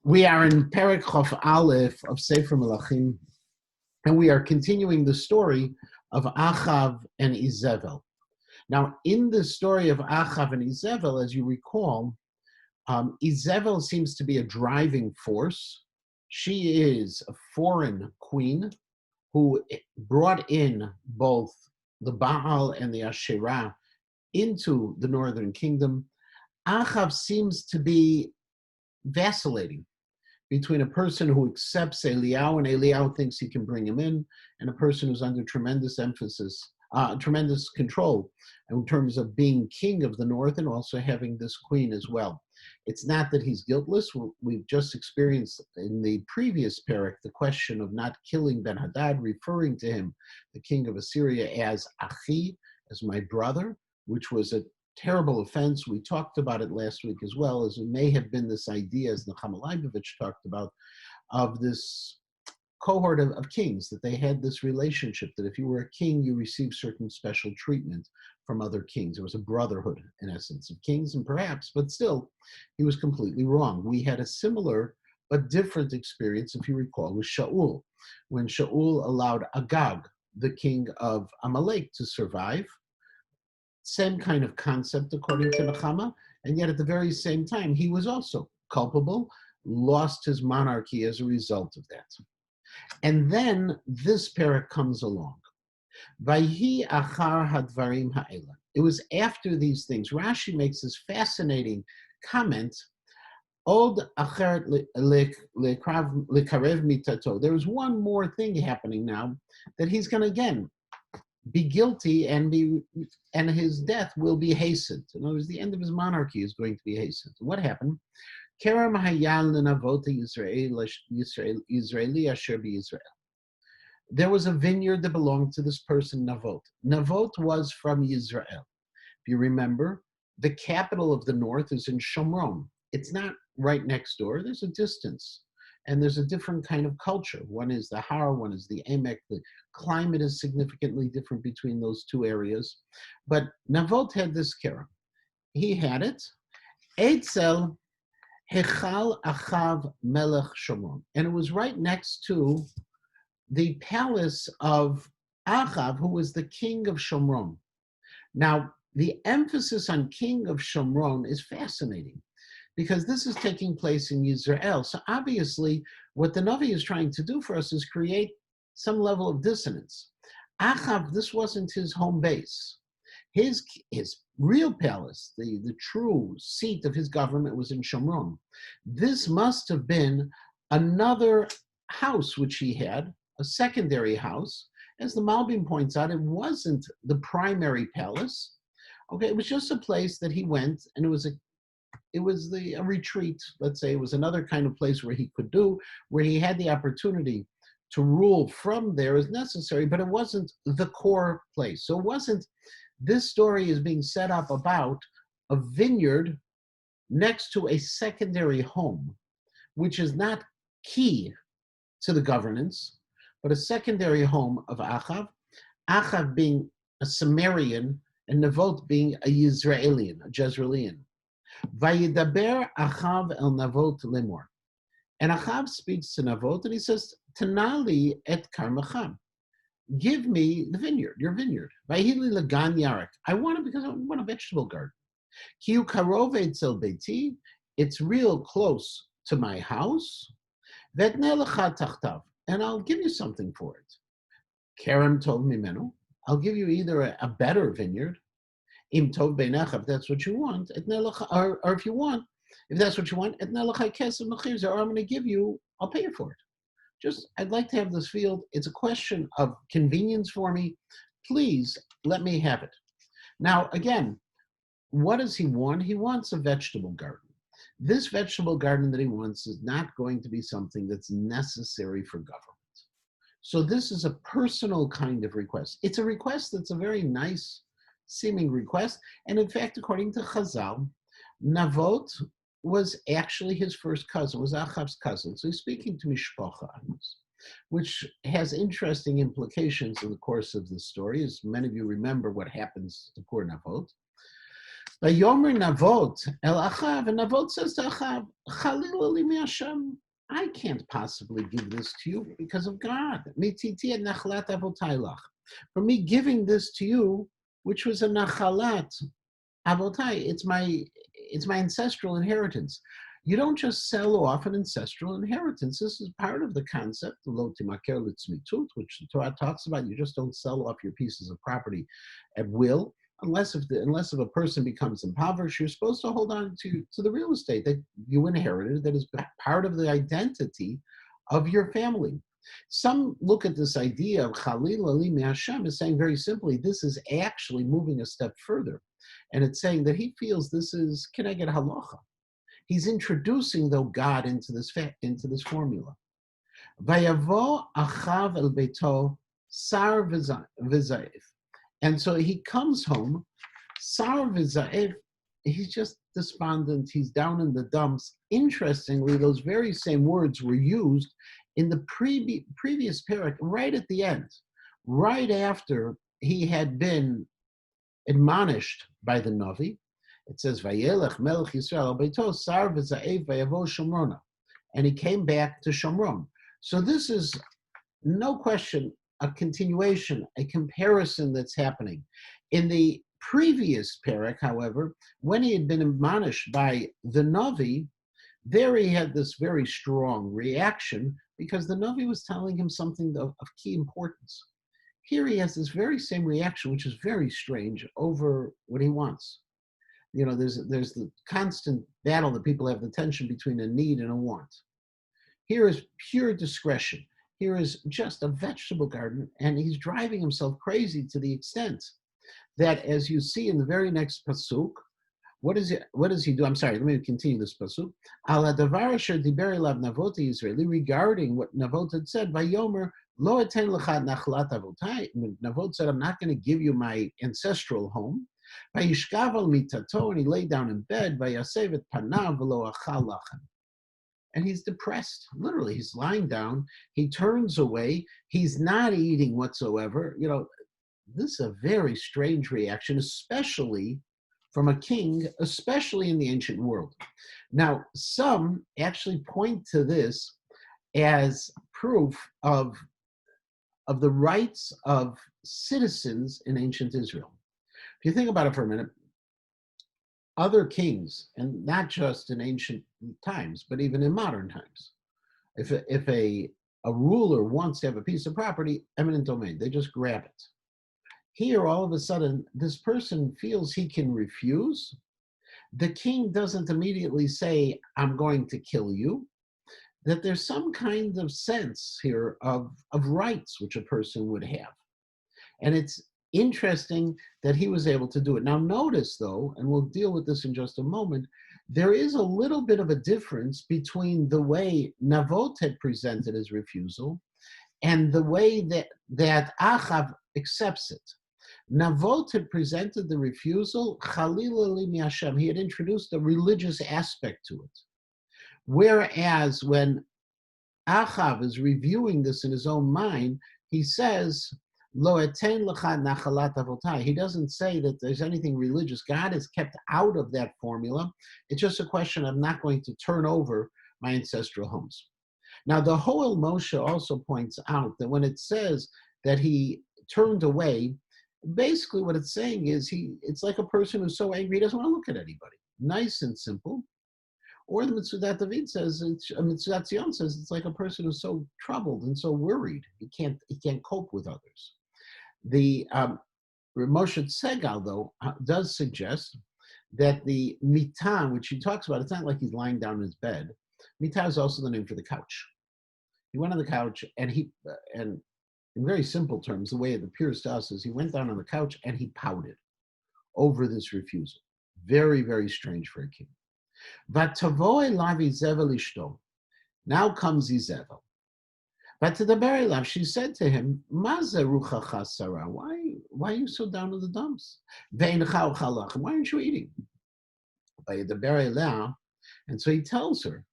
We are in Perek Chof Aleph of Sefer Melachim, and we are continuing the story of Achav and Izebel. Now, in the story of Achav and Izebel, as you recall, Izebel seems to be a driving force. She is a foreign queen who brought in both the Baal and the Asherah into the northern kingdom. Achav seems to be vacillating between a person who accepts Eliyahu and Eliyahu thinks he can bring him in, and a person who's under tremendous tremendous control in terms of being king of the north and also having this queen as well. It's not that he's guiltless. We've just experienced in the previous Perek the question of not killing Ben-Hadad, referring to him, the king of Assyria, as Achi, as my brother, which was a terrible offense. We talked about it last week as well, as it may have been this idea, as Nechama Leibovich talked about, of this cohort of kings, that they had this relationship, that if you were a king, you received certain special treatment from other kings. There was a brotherhood, in essence, of kings, and perhaps, but still, he was completely wrong. We had a similar but different experience, if you recall, with Shaul, when Shaul allowed Agag, the king of Amalek, to survive. Same kind of concept according to Nechama, and yet at the very same time, he was also culpable, lost his monarchy as a result of that. And then this Perek comes along. Vayhi achar hadvarim ha'ela. It was after these things. Rashi makes this fascinating comment. Od acheret lekarev mitato. There was one more thing happening now, that he's going to again be guilty and his death will be hastened. In other words, the end of his monarchy is going to be hastened. What happened? Kerem hayal lenavot Israeli asher b'Yisrael. There was a vineyard that belonged to this person, Navot. Navot was from Israel. If you remember, the capital of the north is in Shomron. It's not right next door. There's a distance. And there's a different kind of culture. One is the Har, one is the Emek. The climate is significantly different between those two areas. But Navot had this kerem. He had it. Eitzel Hechal Achav Melech Shomron. And it was right next to the palace of Achav, who was the king of Shomron. Now, the emphasis on king of Shomron is fascinating, because this is taking place in Israel. So obviously, what the Navi is trying to do for us is create some level of dissonance. Achav, this wasn't his home base. His real palace, the true seat of his government, was in Shomron. This must have been another house which he had, a secondary house. As the Malbim points out, it wasn't the primary palace. Okay, it was just a place that he went, and it was a retreat, let's say. It was another kind of place where he could where he had the opportunity to rule from there as necessary, but it wasn't the core place. So this story is being set up about a vineyard next to a secondary home, which is not key to the governance, but a secondary home of Achav. Achav being a Sumerian and Navot being a Yisraelian, a Jezreelian. Vayidaber Achav el Navot lemor. And Achav speaks to Navot and he says, Tanali et karmacham. Give me the vineyard, your vineyard. Vayhili lagan yarek. I want it because I want a vegetable garden. Kiu karov etzel beiti. It's real close to my house. Vetne lecha tachtav. And I'll give you something for it. Kerem tov mimenu. I'll give you either a better vineyard, im tov beinecha, if that's what you want, or if that's what you want, or I'm going to give you, I'll pay you for it. I'd like to have this field. It's a question of convenience for me. Please let me have it. Now, again, what does he want? He wants a vegetable garden. This vegetable garden that he wants is not going to be something that's necessary for government. So this is a personal kind of request. It's a request that's a very nice seeming request. And in fact, according to Chazal, Navot was actually his first cousin, was Achav's cousin. So he's speaking to Mishpacha, which has interesting implications in the course of the story. As many of you remember what happens to poor Navot. Vayomer Navot El Achav, and Navot says to Achav, Chalil li Hashem, I can't possibly give this to you because of God. Mititi et nachlat avotai lach. For me giving this to you, which was a nachalat avotai, it's my ancestral inheritance. You don't just sell off an ancestral inheritance. This is part of the concept, lo timaker litzmitut, which the Torah talks about. You just don't sell off your pieces of property at will, unless if a person becomes impoverished. You're supposed to hold on to the real estate that you inherited, that is part of the identity of your family. Some look at this idea of Chalil Ali Hashem as saying very simply, this is actually moving a step further. And it's saying that he feels this is, can I get halacha? He's introducing, though, God into this formula. Vayavo achav el beito sar v'zaif. And so he comes home, sar v'zaif, he's just despondent, he's down in the dumps. Interestingly, those very same words were used in the previous Perek, right at the end, right after he had been admonished by the Navi. It says, Vayelech Melech Yisrael Beito Sar v'Zaev Vayavo Shomrona. And he came back to Shomron. So this is, no question, a continuation, a comparison that's happening. In the previous Perek, however, when he had been admonished by the Navi, there he had this very strong reaction because the Navi was telling him something of key importance. Here he has this very same reaction, which is very strange, over what he wants. You know, there's the constant battle that people have, the tension between a need and a want. Here is pure discretion. Here is just a vegetable garden, and he's driving himself crazy to the extent that, as you see in the very next pasuk, what does he do? I'm sorry, let me continue this pasuk. Ala davar asher diber elav Navot Yisraeli, regarding what Navot had said, Vayomer lo eten lecha nachlat avotai. Navot said, I'm not going to give you my ancestral home. Vayishkav al mitato, and he lay down in bed. Vayasev et panav v'lo achal lachem. And he's depressed. Literally, he's lying down. He turns away. He's not eating whatsoever. You know, this is a very strange reaction, especially from a king, especially in the ancient world. Now, some actually point to this as proof of the rights of citizens in ancient Israel. If you think about it for a minute, other kings, and not just in ancient times, but even in modern times, if a ruler wants to have a piece of property, eminent domain, they just grab it. Here, all of a sudden, this person feels he can refuse. The king doesn't immediately say, I'm going to kill you. That there's some kind of sense here of rights which a person would have. And it's interesting that he was able to do it. Now notice, though, and we'll deal with this in just a moment, there is a little bit of a difference between the way Navot had presented his refusal and the way that Achav accepts it. Navot had presented the refusal, Chalil Ali Hashem. He had introduced a religious aspect to it. Whereas when Achav is reviewing this in his own mind, he says, Lo etein lecha nachalat avotai. He doesn't say that there's anything religious. God is kept out of that formula. It's just a question of not going to turn over my ancestral homes. Now, the Hoel Moshe also points out that when it says that he turned away, basically what it's saying is it's like a person who's so angry he doesn't want to look at anybody. Nice and simple. Or the Mitzudat David says, Mitzudat Zion says, it's like a person who's so troubled and so worried he can't cope with others. The Moshe Segal, though, does suggest that the mitah, which he talks about, it's not like he's lying down in his bed. Mitah is also the name for the couch. He went on the couch, and in very simple terms, the way it appears to us is he went down on the couch and he pouted over this refusal. Very, very strange for a king. Vatavoy lavi zevel ishto. Now comes Izebel. But to the very love, she said to him, Maze ruchacha sara, why are you so down in the dumps? Why aren't you eating? By the very love, and so he tells her,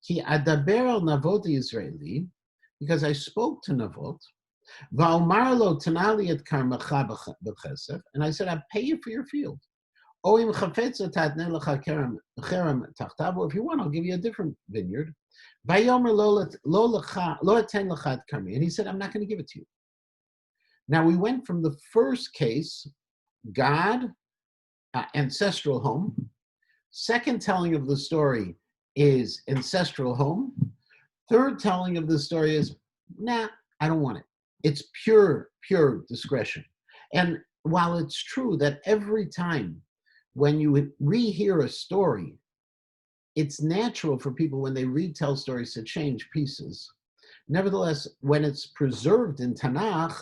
Ki adaber al Navot Yisraeli, because I spoke to Navot, Va'omar lo tanali et karmacha b'chesef, and I said, I'll pay you for your field. Oim chafetza tatne lecha cherem tachtav, or if you want, I'll give you a different vineyard. Vayomer lo aten lechat karmi. And he said, I'm not going to give it to you. Now we went from the first case, God, ancestral home. Second telling of the story is ancestral home. Third telling of the story is, nah, I don't want it. It's pure discretion. And while it's true that every time when you rehear a story, it's natural for people when they retell stories to change pieces. Nevertheless, when it's preserved in Tanakh,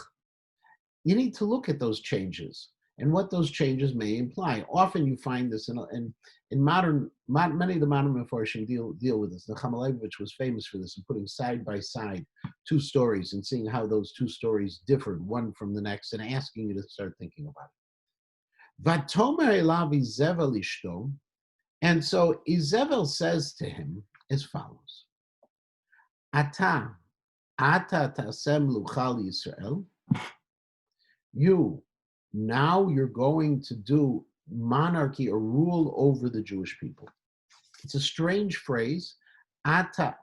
you need to look at those changes and what those changes may imply. Often you find this in many of the modern Mefarshim deal with this. The Chamalevich was famous for this, in putting side by side two stories and seeing how those two stories differed one from the next and asking you to start thinking about it. Vatomer elav Izevel ishto, and so Izevel says to him as follows: Ata tasem luchal Yisrael. You're going to do monarchy or rule over the Jewish people. It's a strange phrase, ata,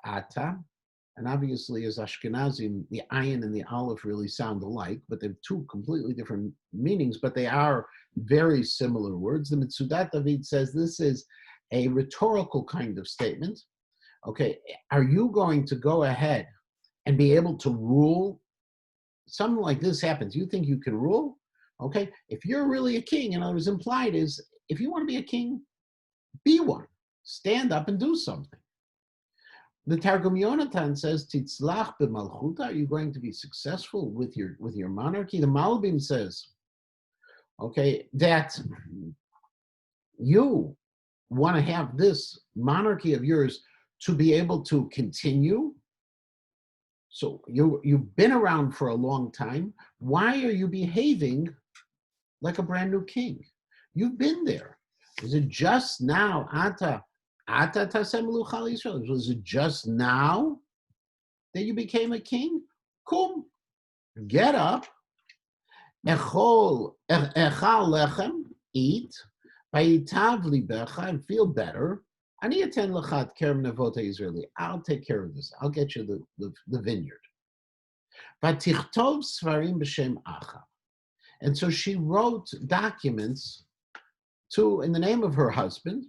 and obviously as Ashkenazim, the ayin and the aleph really sound alike, but they have two completely different meanings, but they are very similar words. The Mitzudat David says this is a rhetorical kind of statement. Okay, are you going to go ahead and be able to rule? Something like this happens. You think you can rule? Okay, if you're really a king, and what was implied is, if you want to be a king, be one. Stand up and do something. The Targum Yonatan says, "Titzlach b'malchuta." Are you going to be successful with your monarchy? The Malbim says, okay, that you want to have this monarchy of yours to be able to continue. So you've been around for a long time. Why are you behaving like a brand new king? You've been there. Is it just now? Was it just now that you became a king? Kum, get up. Echal lechem, eat. Vayitav libecha, and feel better. Ani aten lechat kerem nevot Israeli. I'll take care of this. I'll get you the vineyard. Vatichtov svarim b'shem acha. And so she wrote documents in the name of her husband,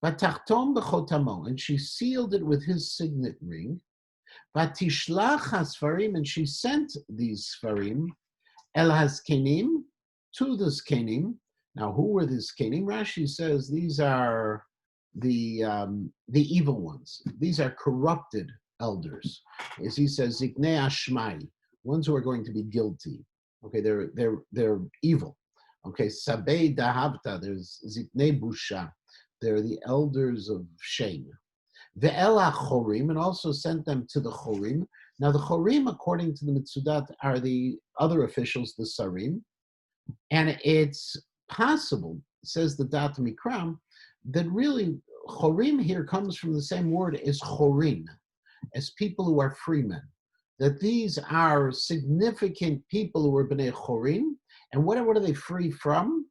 Vatachtom b'chotamo, and she sealed it with his signet ring. Vatishlach hasfarim, and she sent these sfarim el haskenim, to the skenim. Now, who were the skenim? Rashi says these are the evil ones. These are corrupted elders, as he says, ziknei ashmai, ones who are going to be guilty. Okay, they're evil. Okay, sabei dahavta, there's ziknei busha, they're the elders of shame. Ve'ela chorim, and also sent them to the chorim. Now the chorim, according to the Mitzudat, are the other officials, the sarim, and it's possible, says the Dat Mikram, that really chorim here comes from the same word as chorin, as people who are free men. That these are significant people who are b'nei chorin, and what are they free from?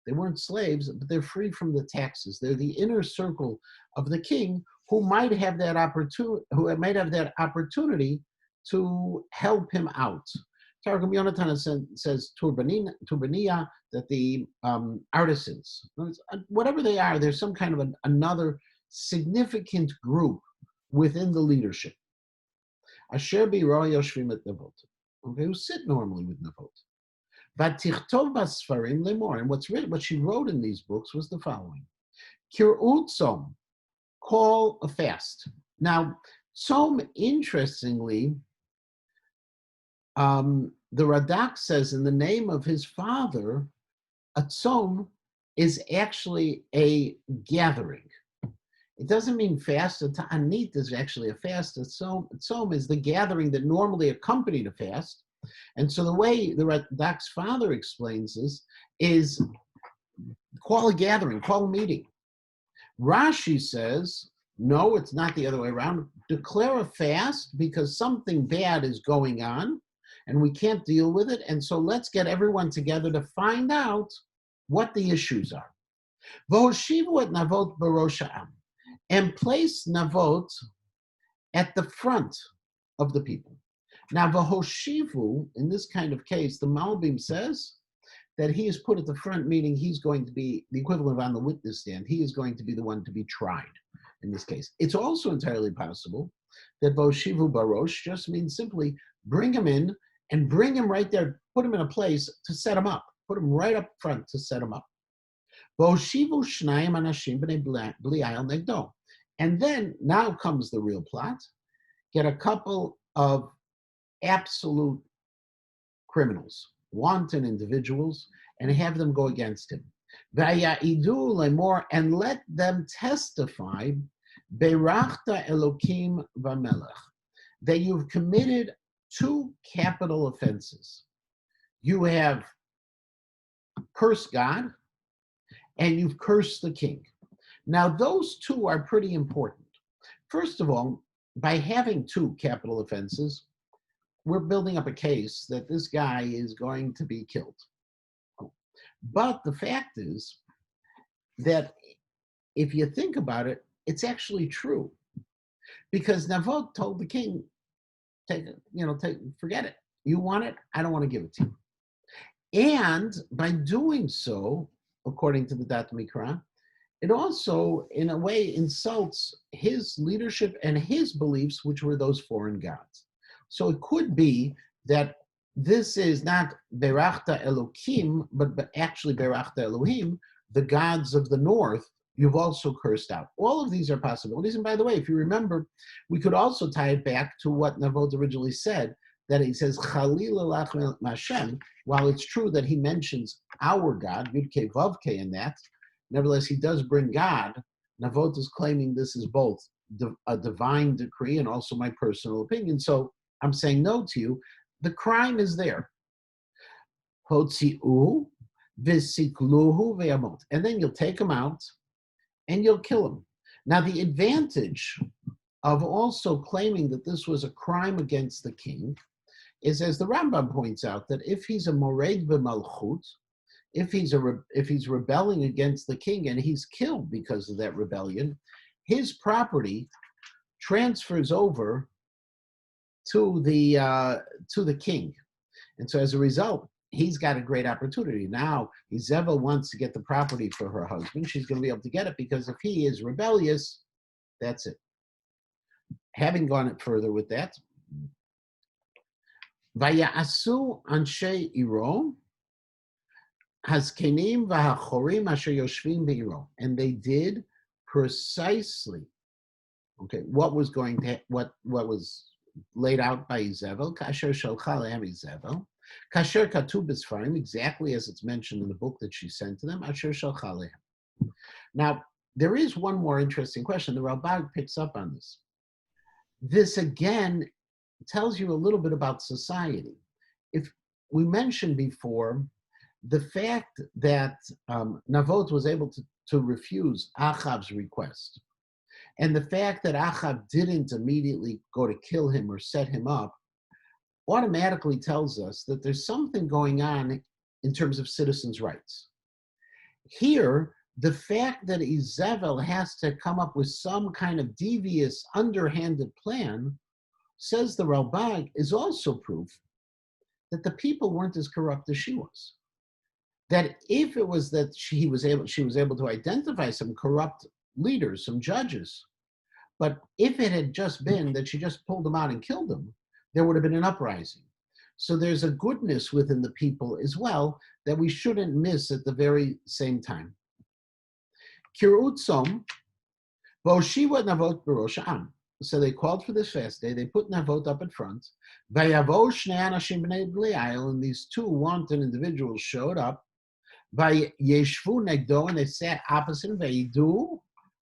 They weren't slaves, but they're free from the taxes. They're the inner circle of the king who might have that opportunity to help him out. Targum Yonatan says turbaniya, that the artisans, whatever they are, there's some kind of another significant group within the leadership. Asher b'roy yoshvim et nevot, okay, who sit normally with nevot. Vatichtov basfarim lemor, and what she wrote in these books was the following: Kir'u tzom, call a fast. Now, tzom, interestingly, the Radak says in the name of his father, a tzom is actually a gathering. It doesn't mean fast. A ta'anit is actually a fast. A tzom is the gathering that normally accompanied a fast. And so the way the Radak's father explains this is call a gathering, call a meeting. Rashi says, no, it's not the other way around. Declare a fast because something bad is going on and we can't deal with it. And so let's get everyone together to find out what the issues are. V'hoshivu et Navot b'rosh ha'am, and place Navot at the front of the people. Now, v'hoshivu, in this kind of case, the Malbim says that he is put at the front, meaning he's going to be the equivalent of on the witness stand. He is going to be the one to be tried in this case. It's also entirely possible that v'hoshivu barosh just means simply bring him in and bring him right there, put him in a place to set him up, put him right up front to set him up. V'hoshivu shnayim anashim b'nei bli'ayel negdo. And then, now comes the real plot, get a couple of absolute criminals, wanton individuals, and have them go against him. Vaya'idu lemor, and let them testify, berachta Elokim v'melech, that you've committed two capital offenses. You have cursed God, and you've cursed the king. Now, those two are pretty important. First of all, by having two capital offenses, we're building up a case that this guy is going to be killed. But the fact is that if you think about it, it's actually true. Because Navot told the king, forget it. You want it? I don't want to give it to you. And by doing so, according to the Dat Mikra, it also, in a way, insults his leadership and his beliefs, which were those foreign gods. So it could be that this is not Berachta Elokim, but actually Berachta Elohim, the gods of the north, you've also cursed out. All of these are possibilities. And by the way, if you remember, we could also tie it back to what Navot originally said, that he says, Chalil Elach Mashem, while it's true that he mentions our God, Yud-Ke Vav-Ke in that, nevertheless, he does bring God. Navot is claiming this is both a divine decree and also my personal opinion. So I'm saying no to you. The crime is there. Hotzi'u v'sikluhu ve'amot. And then you'll take him out and you'll kill him. Now, the advantage of also claiming that this was a crime against the king is, as the Rambam points out, that if he's a mored b'malchut, if he's rebelling against the king and he's killed because of that rebellion, his property transfers over to the king, and so as a result, he's got a great opportunity. Now, Izebel wants to get the property for her husband. She's going to be able to get it because if he is rebellious, that's it. Having gone it further with that, Vaya'asu anshe iro hazkenim v'hachorim asher yoshvim be'iro, and they did precisely, what was laid out by Izebel, kasher shalcha lehem Izebel, kasher katuv b'sfarim, exactly as it's mentioned in the book that she sent to them, asher shalcha lehem. Now, there is one more interesting question. The Ralbag picks up on this. This again tells you a little bit about society. If we mentioned before the fact that Navot was able to refuse Achab's request, and the fact that Achab didn't immediately go to kill him or set him up, automatically tells us that there's something going on in terms of citizens' rights. Here, the fact that Izebel has to come up with some kind of devious, underhanded plan, says the Ralbag, is also proof that the people weren't as corrupt as she was. That if it was that she was able to identify some corrupt leaders, some judges, but if it had just been that she just pulled them out and killed them, there would have been an uprising. So there's a goodness within the people as well that we shouldn't miss at the very same time. Kirutzom, Voshiva Navot Barosh Am. So they called for this fast day. They put Navot up in front. Vayavo Shnei Anashim B'nei B'li'ayil, and these two wanton individuals showed up. Vayeshvu Negdo, and they sat opposite him. Vayidu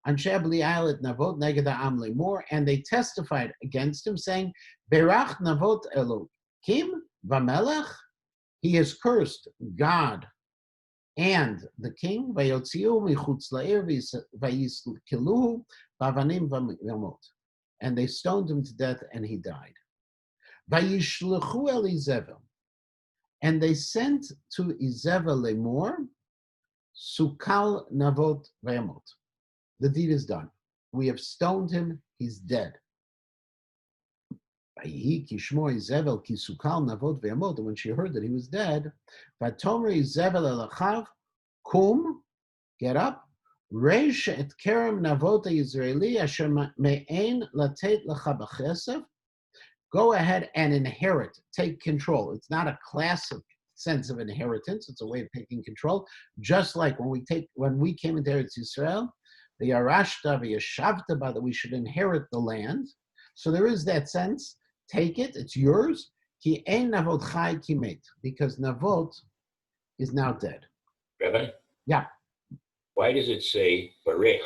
Anshe B'li'ayil et Navot Neged Ha'am Lemor, and they testified against him, saying, Berach Navot Elokim V'melech, he has cursed God and the king. Vayotziu Michutz La'ir Vayiskiluhu Bavanim V'mot. And they stoned him to death, and he died. Vayishlechu el Izebel, and they sent to Izebel lemor, Sukal navot ve'amot. The deed is done. We have stoned him. He's dead. And when she heard that he was dead, Vatomri Zevel elachav, kum, get up, reish et kerem navot Yisraeli asher me'ein latet lecha b'chesef. Go ahead and inherit, take control. It's not a classic sense of inheritance; it's a way of taking control. Just like when we came into Eretz Yisrael, the Yarashta v'Yashavta, that we should inherit the land. So there is that sense. Take it; it's yours. Ki ein navot chai ki met, because navot is now dead. Rabbi, Yeah. why does it say Perek?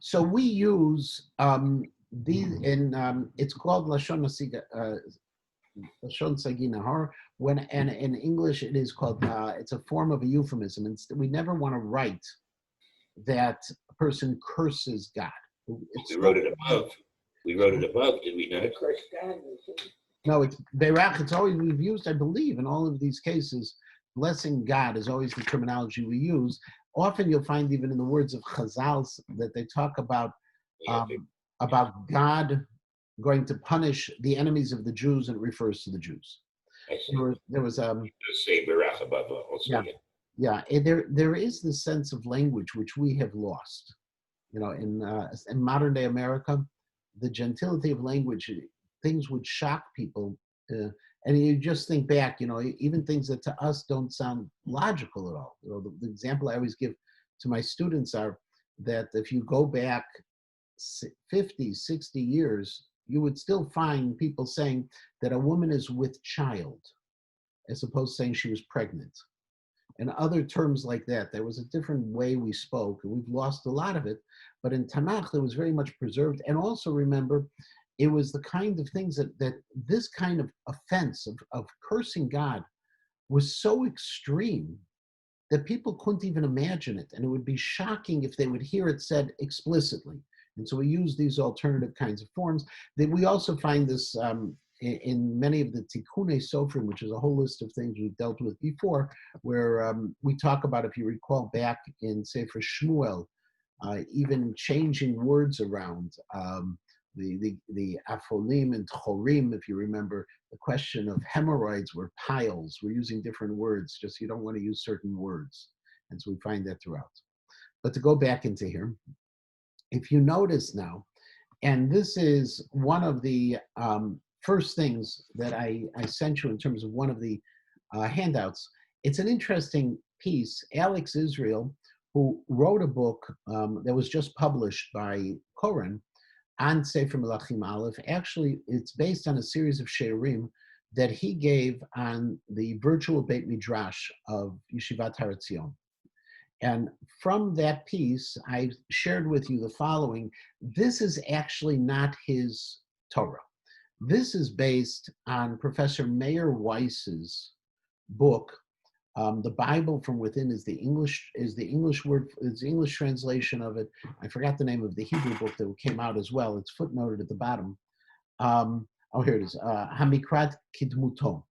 So we use these in it's called Lashon Sagi Nahar. And in English it is called it's a form of a euphemism. And we never want to write that a person curses God. We wrote it above. We wrote it above, did we not? Curse God. No, it's Berach. It's always we've used, I believe, in all of these cases. Blessing God is always the terminology we use. Often you'll find even in the words of Chazal that they talk about God going to punish the enemies of the Jews, and it refers to the Jews. I see. There was say Berach above also. Yeah. There is this sense of language which we have lost. In modern day America, the gentility of language, things would shock people. And you just think back, even things that to us don't sound logical at all. The example I always give to my students are that if you go back 50, 60 years, you would still find people saying that a woman is with child, as opposed to saying she was pregnant. And other terms like that. There was a different way we spoke, and we've lost a lot of it. But in Tanakh, it was very much preserved. And also remember, it was the kind of things that this kind of offense of cursing God was so extreme that people couldn't even imagine it. And it would be shocking if they would hear it said explicitly. And so we use these alternative kinds of forms. That we also find this in many of the Tikkunei Sofrim, which is a whole list of things we've dealt with before, where we talk about, if you recall back in Sefer Shmuel, even changing words around. The afolim and chorim, if you remember, the question of hemorrhoids were piles. We're using different words, just you don't want to use certain words. And so we find that throughout. But to go back into here, if you notice now, and this is one of the first things that I sent you in terms of one of the handouts, it's an interesting piece. Alex Israel, who wrote a book that was just published by Koren, on Sefer Melachim Aleph. Actually, it's based on a series of shiurim that he gave on the virtual Beit Midrash of Yeshivat Har Etzion. And from that piece, I shared with you the following. This is actually not his Torah. This is based on Professor Meir Weiss's book. The Bible from Within is the English translation of it. I forgot the name of the Hebrew book that came out as well. It's footnoted at the bottom. Here it is. Hamikrat Kidmuto.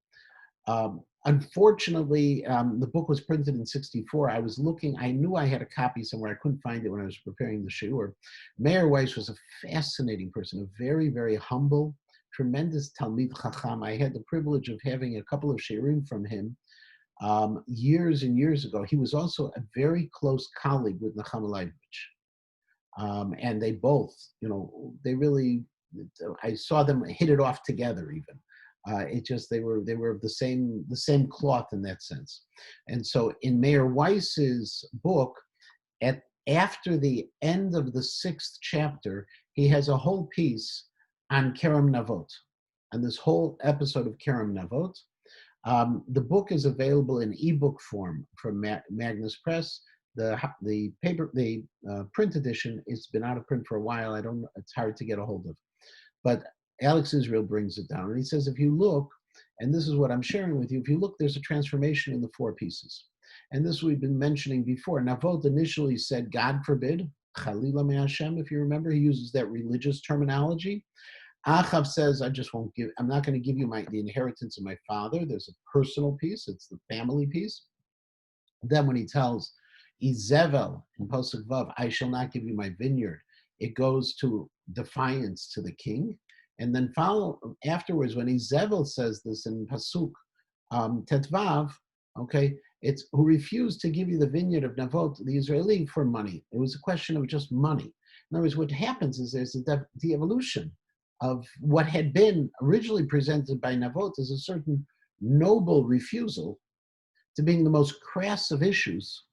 Unfortunately, the book was printed in '64. I was looking. I knew I had a copy somewhere. I couldn't find it when I was preparing the shiur. Meir Weiss was a fascinating person, a very, very humble, tremendous Talmid Chacham. I had the privilege of having a couple of shiurim from him. Years and years ago. He was also a very close colleague with Nachama Leibovich. And they both, they really, I saw them hit it off together even. They were of the same cloth in that sense. And so in Meir Weiss's book, after the end of the 6th chapter, he has a whole piece on Kerem Navot, on this whole episode of Kerem Navot. The book is available in ebook form from Magnus Press. The print edition, it's been out of print for a while. It's hard to get a hold of. But Alex Israel brings it down. And he says, if you look, and this is what I'm sharing with you, if you look, there's a transformation in the 4 pieces. And this we've been mentioning before. Navot initially said, God forbid, Chalila me Hashem, if you remember, he uses that religious terminology. Achav says, I'm not going to give you the inheritance of my father. There's a personal piece. It's the family piece. Then when he tells Izevel in Pasuk Vav, I shall not give you my vineyard, it goes to defiance to the king. And then afterwards, when Izevel says this in Pasuk Tetvav, okay, it's who refused to give you the vineyard of Navot, the Israeli, for money. It was a question of just money. In other words, what happens is there's the evolution of what had been originally presented by Navot as a certain noble refusal to being the most crass of issues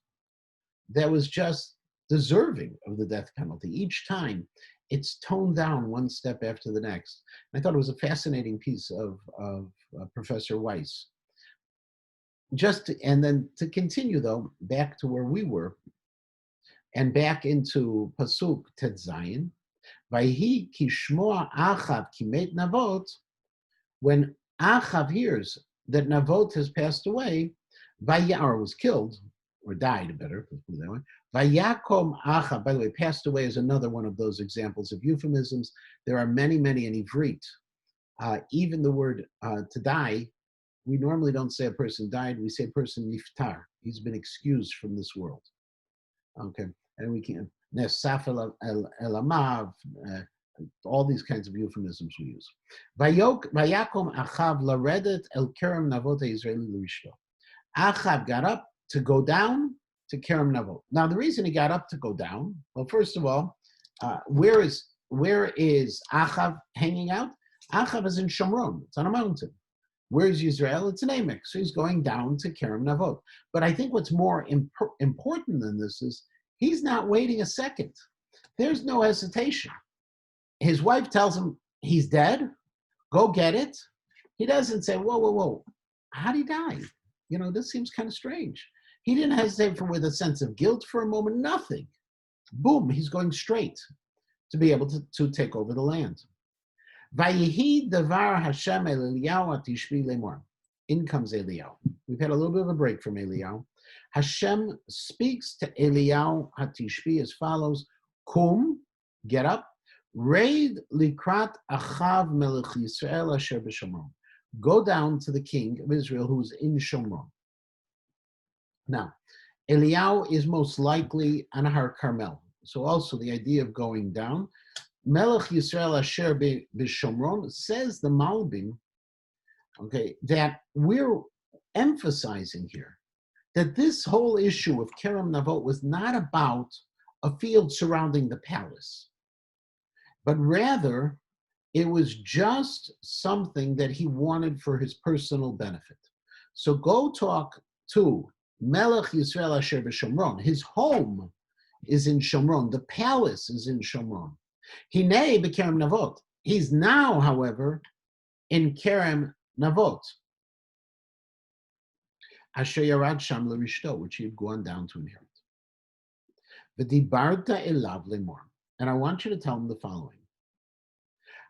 that was just deserving of the death penalty. Each time it's toned down one step after the next. I thought it was a fascinating piece of Professor Weiss. And then to continue though, back to where we were, and back into Pasuk Tet Zayin, Vayhi kishmoa Achav kimet Navot, when Achav hears that Navot has passed away, or was killed, or died, better, let's put it that way. Vayakom Achav, by the way, passed away is another one of those examples of euphemisms. There are many, many in Ivrit. Even the word to die, we normally don't say a person died, we say a person niftar. He's been excused from this world. Okay, and we can nesaf el amav, all these kinds of euphemisms we use. Vayakom Achav laredet el kerem navot Israeli l'rishto. Achav got up to go down to kerem navot. Now, the reason he got up to go down, well, first of all, where is Achav hanging out? Achav is in Shomron. It's on a mountain. Where's Israel? It's an Amek. So he's going down to Kerem Navot. But I think what's more important than this is he's not waiting a second. There's no hesitation. His wife tells him he's dead. Go get it. He doesn't say, whoa, whoa, whoa. How'd he die? You know, this seems kind of strange. He didn't hesitate with a sense of guilt for a moment, nothing. Boom, he's going straight to be able to take over the land. Vayehi davar Hashem el Eliyahu atishbi lemor. In comes Eliyahu. We've had a little bit of a break from Eliyahu. Hashem speaks to Eliyahu hatishbi as follows: Kum, get up. Raid likrat achav melech Yisrael asher b'Shomron. Go down to the king of Israel who's in Shomron. Now, Eliyahu is most likely on Har Carmel. So also the idea of going down. Melech Yisrael Asher b'Shomron, says the Malbim, okay, that we're emphasizing here that this whole issue of Kerem Navot was not about a field surrounding the palace, but rather it was just something that he wanted for his personal benefit. So go talk to Melech Yisrael Asher b'Shomron. His home is in Shomron. The palace is in Shomron. Hinei b'Kerem Navot. He's now, however, in Kerem Navot. Asher yarad sham l'rishto, which he had gone down to inherit. V'dibarta elav lemor. And I want you to tell him the following.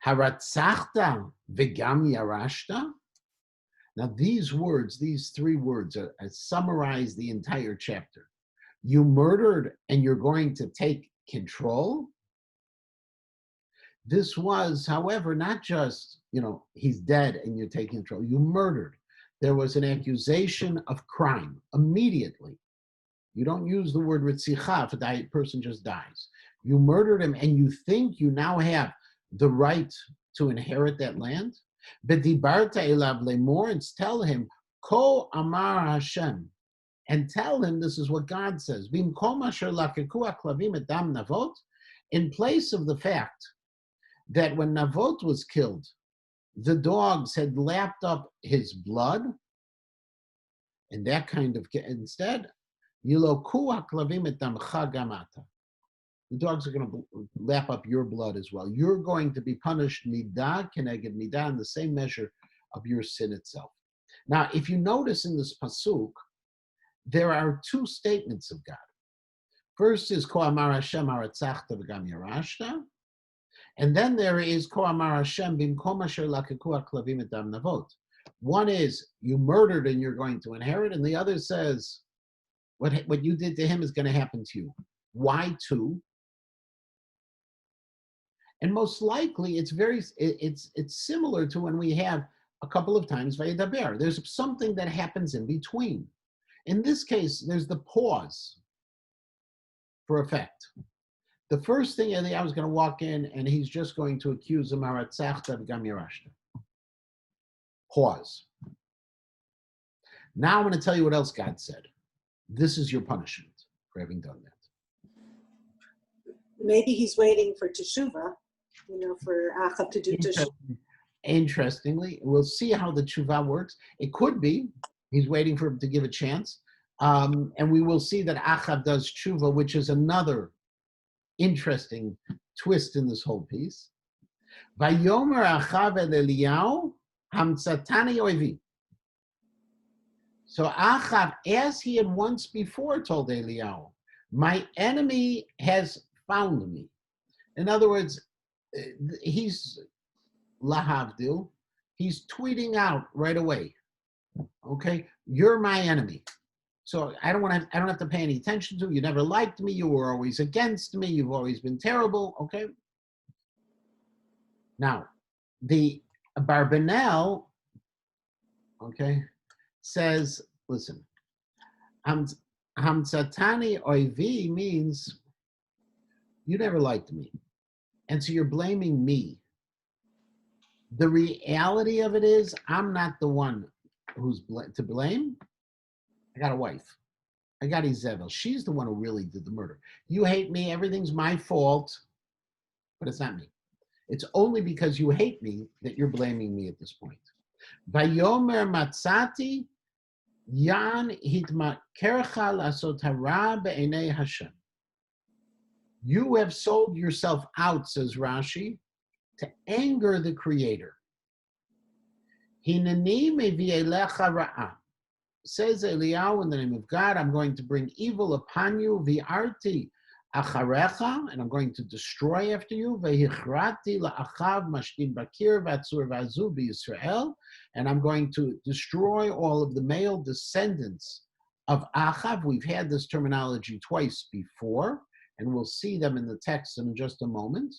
Haratzachta v'gam yarashta. Now these words, these three words, summarize the entire chapter. You murdered and you're going to take control. This was, however, not just, he's dead and you're taking control. You murdered. There was an accusation of crime immediately. You don't use the word ritzicha if a person just dies. You murdered him and you think you now have the right to inherit that land? B'dibarta elav lemor, and tell him, Ko amar Hashem, and tell him this is what God says. Bimkom asher lakeku aklavim et dam navot, in place of the fact that when Navot was killed, the dogs had lapped up his blood, and that kind of, instead, yiloku aklavim et damcha gamata. The dogs are going to lap up your blood as well. You're going to be punished midah keneged midah, in the same measure of your sin itself. Now, if you notice in this pasuk, there are two statements of God. First is Ko amar Hashem haratzachta v'gam yarashta, and then there is Ko amar Hashem bimkom asher lakeku aklavim et dam navot. One is you murdered and you're going to inherit, and the other says what you did to him is going to happen to you. Why two? And most likely, it's similar to when we have a couple of times Vayedaber. There's something that happens in between. In this case, there's the pause for effect. The first thing Eliyahu is going to walk in and he's just going to accuse him, Haratzachta v'gam yarashta. Pause. Now I'm going to tell you what else God said. This is your punishment for having done that. Maybe he's waiting for teshuva, for Achab to do teshuva. Interestingly, we'll see how the tshuva works. It could be he's waiting for him to give a chance. And we will see that Achab does tshuva, which is another interesting twist in this whole piece. Vayomer Achav el Eliyahu hamtzatani oivi. So Achab, as he had once before told Eliyahu, my enemy has found me. In other words, he's lahavdil, he's tweeting out right away. Okay, you're my enemy. So I don't have to pay any attention to you. You never liked me. You were always against me. You've always been terrible. Okay. Now, the Barbanel, okay, says, listen, Hamtzatani oivi means you never liked me. And so you're blaming me. The reality of it is I'm not the one who's to blame. I got a wife. I got Izebel. She's the one who really did the murder. You hate me. Everything's my fault. But it's not me. It's only because you hate me that you're blaming me at this point. Vayomer matzati yan hitmakercha lasot hara be'enei Hashem. You have sold yourself out, says Rashi, to anger the Creator. Hineni mevi'elecha ra'ah. Says Eliyahu, in the name of God, I'm going to bring evil upon you, v'arti acharecha, and I'm going to destroy after you, v'hichrati la'achav mashkin bakir v'atzur v'azu b'Yisrael, and I'm going to destroy all of the male descendants of Achav. We've had this terminology twice before, and we'll see them in the text in just a moment.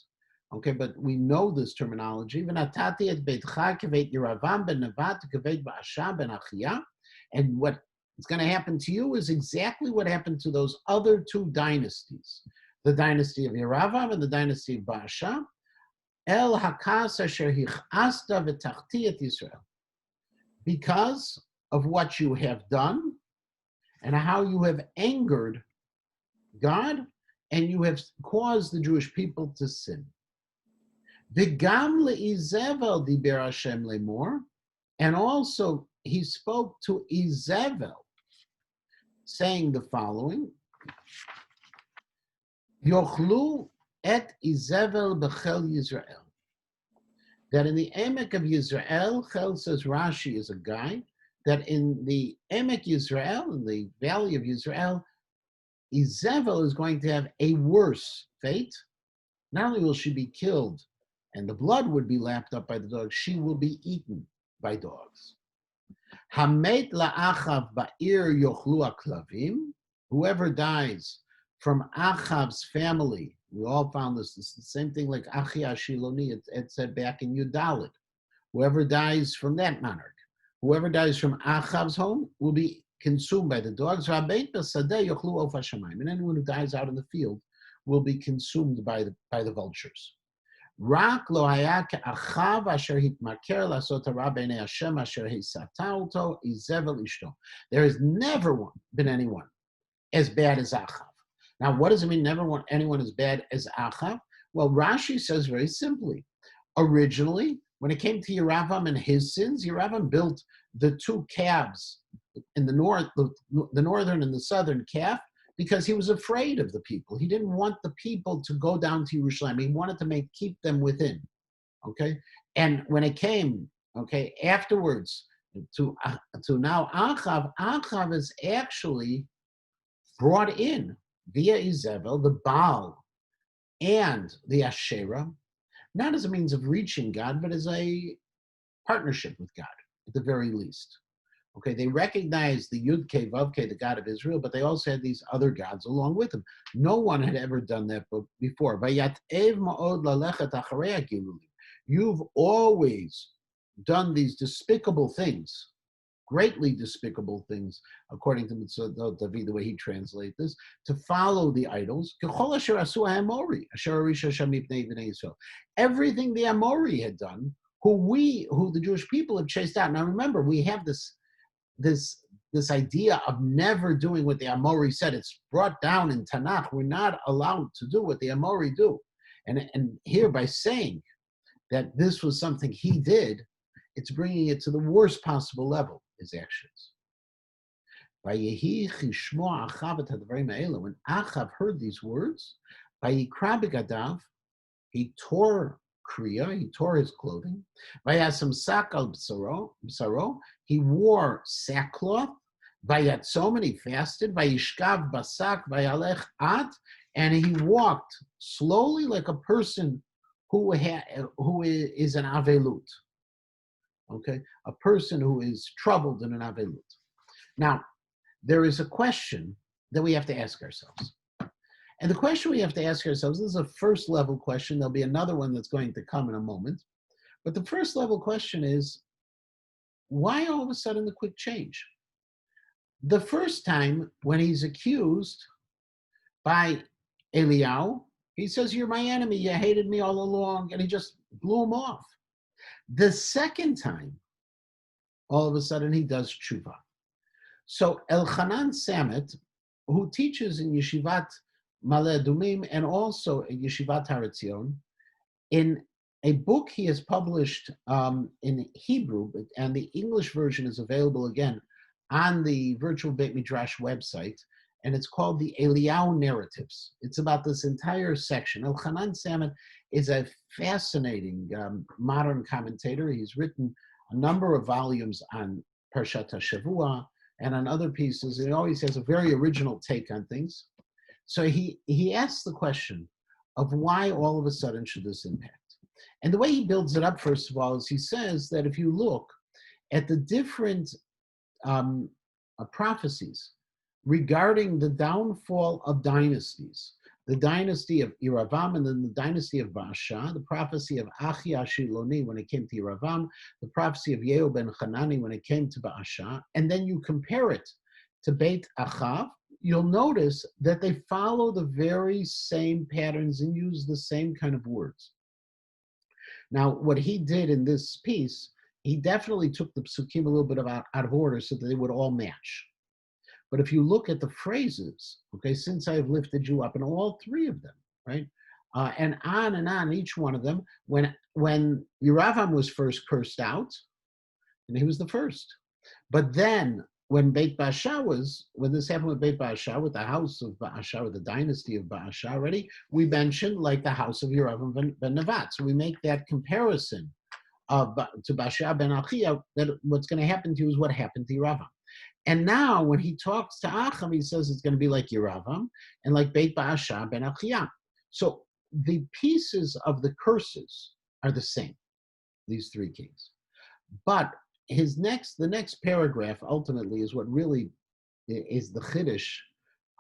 Okay, but we know this terminology. V'natati et beitcha k'veit Yeravam ben Nevat k'veit Ba'asha ben Achiyah. And what is going to happen to you is exactly what happened to those other two dynasties, the dynasty of Yeravam and the dynasty of Baasha. El hakas asher hichasta v'tachti et Yisrael. Because of what you have done and how you have angered God and you have caused the Jewish people to sin. V'gam le'izevel diber Hashem lemor, and also he spoke to Izebel, saying the following: Yochlu et Izebel b'chel Yisrael. That in the Emek of Yisrael, Chel says Rashi is a guy, that in the Emek Yisrael, in the valley of Yisrael, Izebel is going to have a worse fate. Not only will she be killed and the blood would be lapped up by the dogs, she will be eaten by dogs. Hamet la'achav ba'ir yochlu aklavim. Whoever dies from Achav's family, we all found this. It's the same thing like Achia Shiloni. It said back in Yudalit. Whoever dies from that monarch, whoever dies from Achav's home will be consumed by the dogs. And anyone who dies out in the field will be consumed by the vultures. Rak lo haya ke'achav asher hitmaker lasot hara b'nei Hashem asher hisata oto Izebel ishto. There has never been anyone as bad as Achav. Now, what does it mean, never anyone as bad as Achav? Well, Rashi says very simply, originally, when it came to Yeravam and his sins, Yeravam built the two calves in the north, the northern and the southern calf, because he was afraid of the people. He didn't want the people to go down to Jerusalem. He wanted to keep them within, okay? And when it came, okay, afterwards to now Achav is actually brought in via Izebel, the Baal, and the Asherah, not as a means of reaching God, but as a partnership with God, at the very least. Okay, they recognized the Yud-Kei, Vav-Kei, the God of Israel, but they also had these other gods along with him. No one had ever done that before. You've always done these despicable things, greatly despicable things, according to Mitzvot David, the way he translates this, to follow the idols. Everything the Amori had done, who the Jewish people have chased out. Now remember, we have this idea of never doing what the Amori said. It's brought down in Tanakh. We're not allowed to do what the Amori do. And here, by saying that this was something he did, it's bringing it to the worst possible level, his actions. When Achav heard these words, he tore Kriya, he tore his clothing. He wore sackcloth. And he fasted. And he walked slowly like a person who is an avelut. Okay, a person who is troubled in an avelut. Now, there is a question that we have to ask ourselves. And the question we have to ask ourselves, this is a first level question. There'll be another one that's going to come in a moment. But the first level question is, why all of a sudden the quick change? The first time when he's accused by Eliyahu, he says, you're my enemy, you hated me all along, and he just blew him off. The second time, all of a sudden he does tshuva. So Elchanan Samet, who teaches in Yeshivat Ma'ale Adumim and also in Yeshivat Har Etzion, in a book he has published in Hebrew, and the English version is available again on the Virtual Beit Midrash website, and it's called the Eliyahu Narratives. It's about this entire section. Elchanan Samet is a fascinating modern commentator. He's written a number of volumes on Parshat HaShavua and on other pieces. He always has a very original take on things. So he asks the question of why all of a sudden should this impact? And the way he builds it up, first of all, is he says that if you look at the different prophecies regarding the downfall of dynasties, the dynasty of Yeravam and then the dynasty of Baasha, the prophecy of Achi Ashiloni when it came to Yeravam, the prophecy of Yehu ben Hanani when it came to Baasha, and then you compare it to Beit Achav, you'll notice that they follow the very same patterns and use the same kind of words. Now, what he did in this piece, he definitely took the psukim a little bit out of order so that they would all match. But if you look at the phrases, okay, since I have lifted you up, and all three of them, right, and on each one of them, when Yeravam was first cursed out, and he was the first. But then when Beit Baasha when this happened with Beit Baasha, with the house of Baasha, or the dynasty of Baasha already, we mentioned like the house of Yeravam ben Nevat. So we make that comparison to Baasha ben Achia, that what's going to happen to you is what happened to Yeravam. And now when he talks to Achav, he says it's going to be like Yeravam and like Beit Baasha ben Achia. So the pieces of the curses are the same, these three kings. But the next paragraph ultimately is what really is the chiddush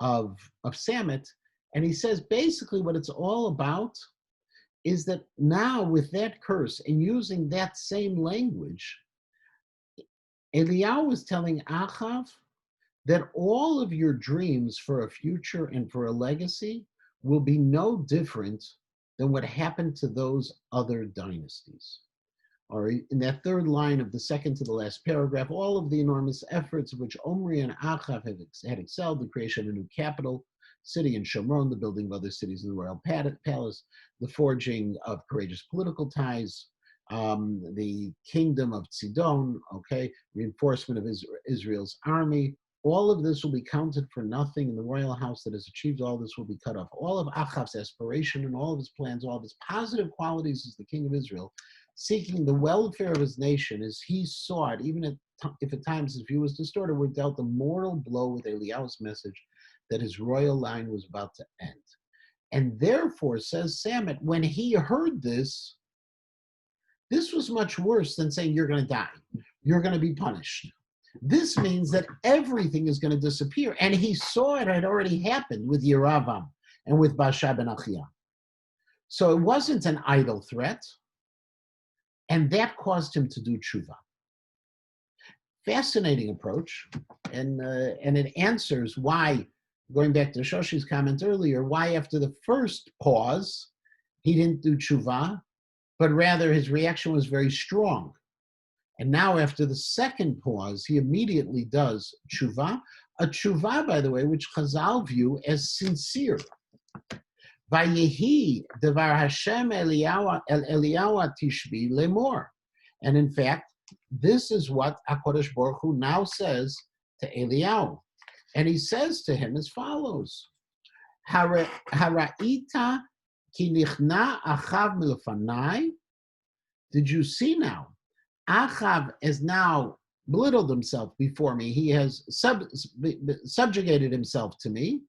of Samet. And he says basically what it's all about is that now with that curse and using that same language, Eliyahu was telling Achav that all of your dreams for a future and for a legacy will be no different than what happened to those other dynasties. Or in that third line of the second to the last paragraph, all of the enormous efforts of which Omri and Achav had excelled, the creation of a new capital city in Shomron, the building of other cities in the royal palace, the forging of courageous political ties, the kingdom of Tzidon, okay, reinforcement of Israel's army. All of this will be counted for nothing, and the royal house that has achieved all this will be cut off. All of Achav's aspiration and all of his plans, all of his positive qualities as the king of Israel, seeking the welfare of his nation as he saw it, even if at times his view was distorted, were dealt a mortal blow with Eliyahu's message that his royal line was about to end. And therefore, says Samet, when he heard this was much worse than saying you're going to die, you're going to be punished. This means that everything is going to disappear. And he saw it had already happened with Yeravam and with Baasha ben Achia. So it wasn't an idle threat. And that caused him to do tshuva. fascinating approach, and it answers why, going back to Shoshi's comment earlier, why after the first pause, he didn't do tshuva, but rather his reaction was very strong. And now after the second pause, he immediately does tshuva, a tshuva, by the way, which Chazal view as sincere. Vayehi devar Hashem Eliyahu tishbi lemor. And in fact, this is what HaKadosh Baruch Hu now says to Eliyahu. And he says to him as follows: Hara'ita ki nichna Achav milfanai. Did you see now? Achav has now belittled himself before me. He has subjugated himself to me.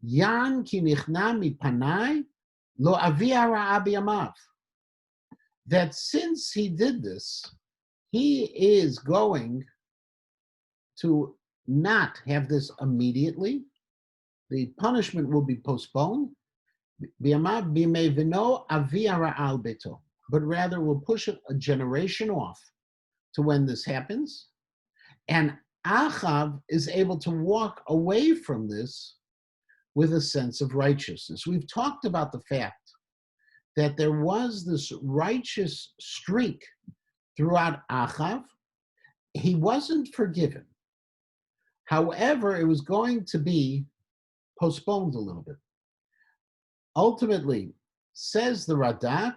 Yan ki nichna mipanai lo avi hara'a biyamav. That since he did this, he is going to not have this immediately. The punishment will be postponed. Biyamav bimei vino avi hara'a al beto. But rather we'll push it a generation off to when this happens. And Achav is able to walk away from this with a sense of righteousness. We've talked about the fact that there was this righteous streak throughout Achav. He wasn't forgiven. However, it was going to be postponed a little bit. Ultimately, says the Radak,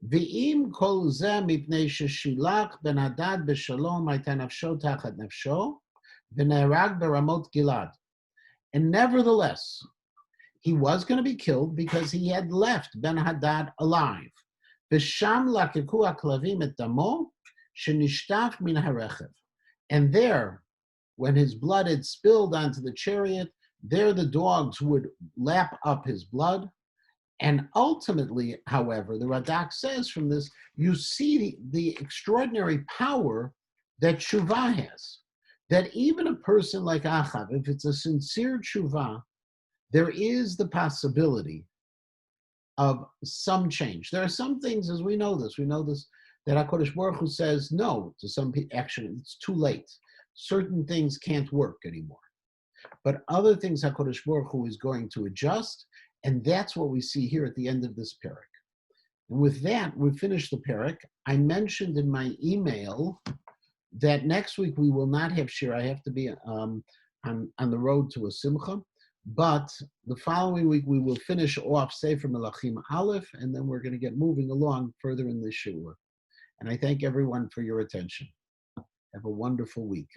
V'im kol zeh mipnei sheshilach ben Hadad b'shalom hayta nafsho tachat nafsho v'ne'erag beramot Gilad. And nevertheless, he was going to be killed because he had left Ben Hadad alive. V'sham lakeku haklavim et damo shenishtaf min harechev. And there, when his blood had spilled onto the chariot, there the dogs would lap up his blood. And ultimately, however, the Radak says from this, you see the extraordinary power that tshuva has. That even a person like Achav, if it's a sincere tshuva, there is the possibility of some change. There are some things, as we know this, that HaKadosh Baruch Hu says no to some people. Actually, it's too late. Certain things can't work anymore. But other things HaKadosh Baruch Hu is going to adjust. And that's what we see here at the end of this Perek. And with that, we finish the Perek. I mentioned in my email that next week we will not have shir. I have to be on the road to a simcha. But the following week we will finish off Sefer Melachim Aleph, and then we're going to get moving along further in this shur. And I thank everyone for your attention. Have a wonderful week.